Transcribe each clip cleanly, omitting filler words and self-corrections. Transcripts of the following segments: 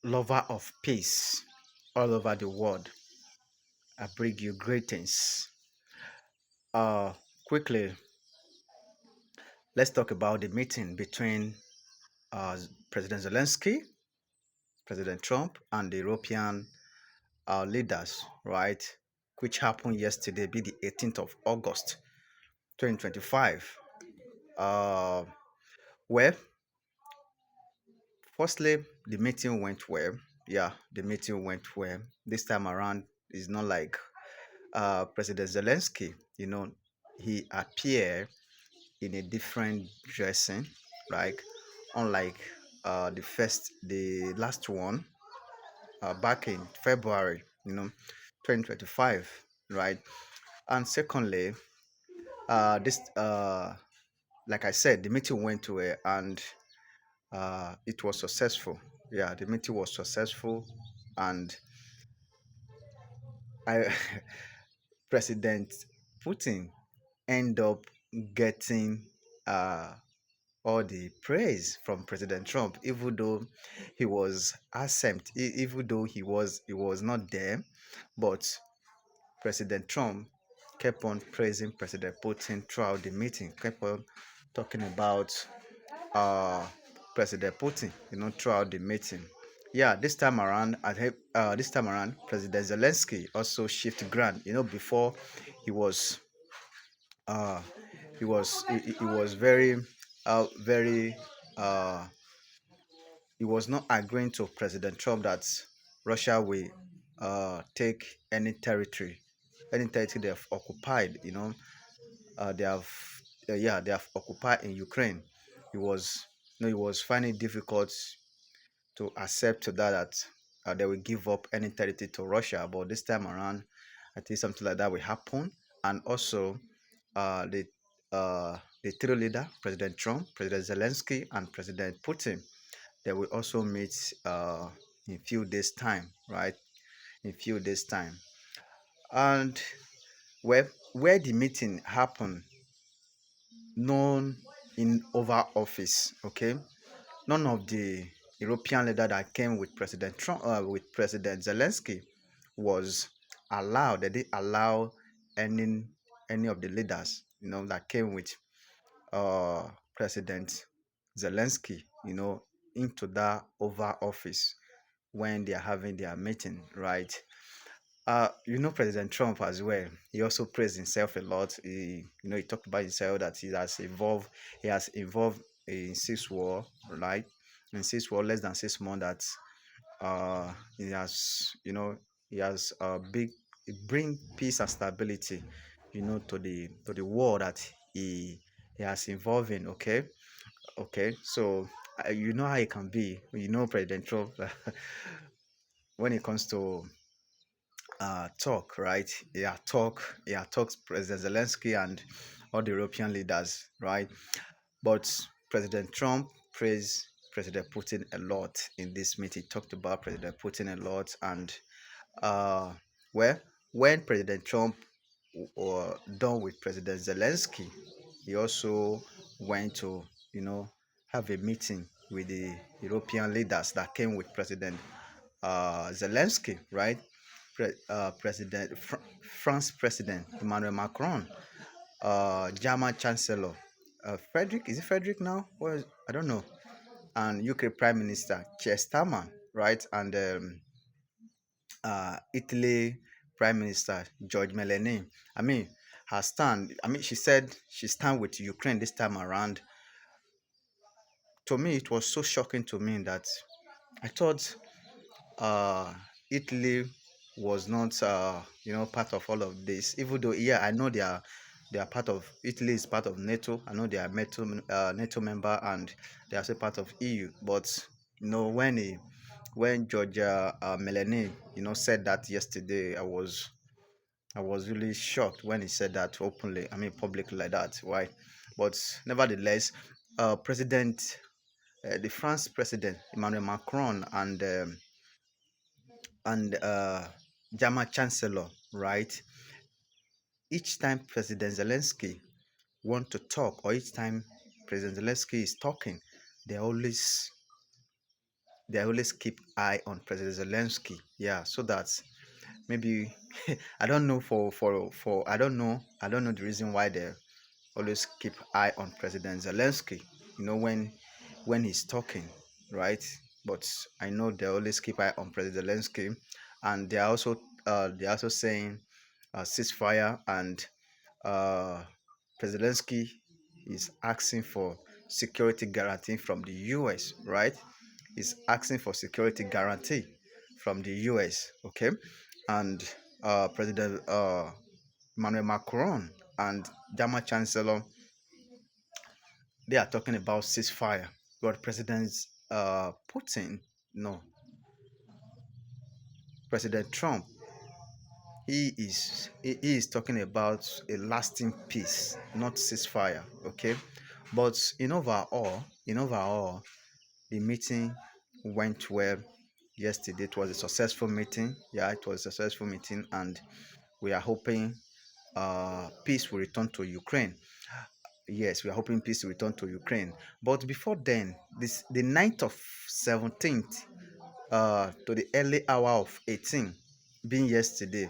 lover of peace all over the world. I bring you greetings. Uh, Quickly, let's talk about the meeting between President Zelensky, President Trump, and the European leaders, right? Which happened yesterday, be the 18th of August, 2025. Uh, well, firstly, the meeting went well. Yeah, the meeting went well. This time around, it's not like President Zelensky, he appeared in a different dressing, like unlike the last one back in February, 2025, right? And secondly, this like I said, the meeting went well and it was successful. Yeah, the meeting was successful, and I President Putin end up getting uh, all the praise from President Trump, even though he was absent, even though he was not there, but President Trump kept on praising President Putin throughout the meeting, kept on talking about uh, President Putin, throughout the meeting. Yeah, this time around, President Zelensky also shifted ground. Before he was uh, he was very uh, he was not agreeing to President Trump that Russia will take any territory they have occupied. They have yeah, they have occupied in Ukraine. He was he was finding it difficult to accept to that they will give up any territory to Russia. But this time around, I think something like that will happen. And also, uh, the the three leader, President Trump, President Zelensky, and President Putin, they will also meet in few days time, right? In few days time, and where the meeting happened, none in Oval Office, okay? None of the European leader that came with President Trump, with President Zelensky, was allowed. They didn't allow any any of the leaders, that came with President Zelensky, into that Oval Office when they are having their meeting, right? President Trump as well. He also praised himself a lot. He talked about himself that he has involved in six war, right? In six war, less than 6 months. That he has, he has big bring peace and stability, to the war that he has involved in. Okay, okay. So you know how it can be. President Trump when it comes to talk, right? Talks President Zelensky and all the European leaders, right? But President Trump praised President Putin a lot in this meeting. He talked about President Putin a lot, and uh, well, when President Trump done with President Zelensky, he also went to, have a meeting with the European leaders that came with President Zelensky, right? France President Emmanuel Macron, German Chancellor Frederick, is it Frederick now? I don't know. And UK Prime Minister Keir Starmer, right? And Italy Prime Minister George Meloni. I mean, her stand. I mean, she said she stand with Ukraine this time around. To me, it was so shocking to me that I thought uh, Italy was not, part of all of this. Even though, yeah, I know they are part of Italy is part of NATO. I know they are NATO member, and they are also part of EU. But when Georgia Melanie, said that yesterday, I was really shocked when he said that openly. I mean, publicly like that. Why? But nevertheless, the France president Emmanuel Macron and German chancellor, right? Each time President Zelensky want to talk, or each time President Zelensky is talking, they always they always keep eye on President Zelensky. Yeah, so that maybe I don't know for I don't know the reason why they always keep eye on President Zelensky. When he's talking, right? But I know they always keep eye on President Zelensky, and they're also saying ceasefire, and uh, President Zelensky is asking for security guarantee from the U.S. Right? Is asking for security guarantee from the US, okay? And President Emmanuel Macron and German Chancellor, they are talking about ceasefire. But President Putin, no, President Trump, he is talking about a lasting peace, not ceasefire, okay? But in overall, the meeting went well yesterday. It was a successful meeting. Yeah, it was a successful meeting, and we are hoping peace will return to Ukraine. Yes, we are hoping peace will return to Ukraine. But before then, this the night of 17th to the early hour of 18, being yesterday,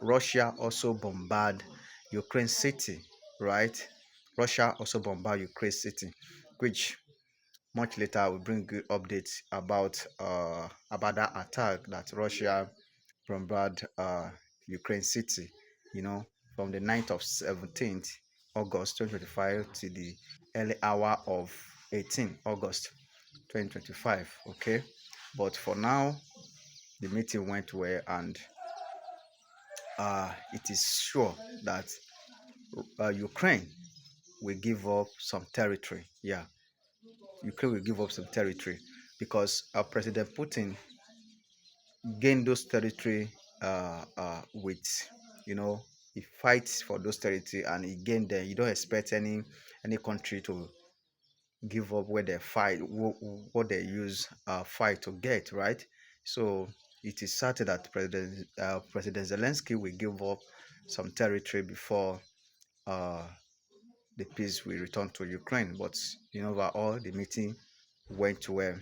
Russia also bombarded Ukraine city, right? Russia also bombarded Ukraine city, which much later I will bring you updates about that attack that Russia bombarded Ukraine city, you know, from the night of 17th August 2025 to the early hour of 18 August 2025. Okay, but for now, the meeting went well, and it is sure that Ukraine will give up some territory. Yeah, Ukraine will give up some territory because President Putin gained those territory with, you know, he fights for those territory and he gained them. You don't expect any country to give up where they fight, what they use fight to get, right? So it is certain that President Zelensky will give up some territory before uh, the peace will return to Ukraine. But overall, the meeting went well.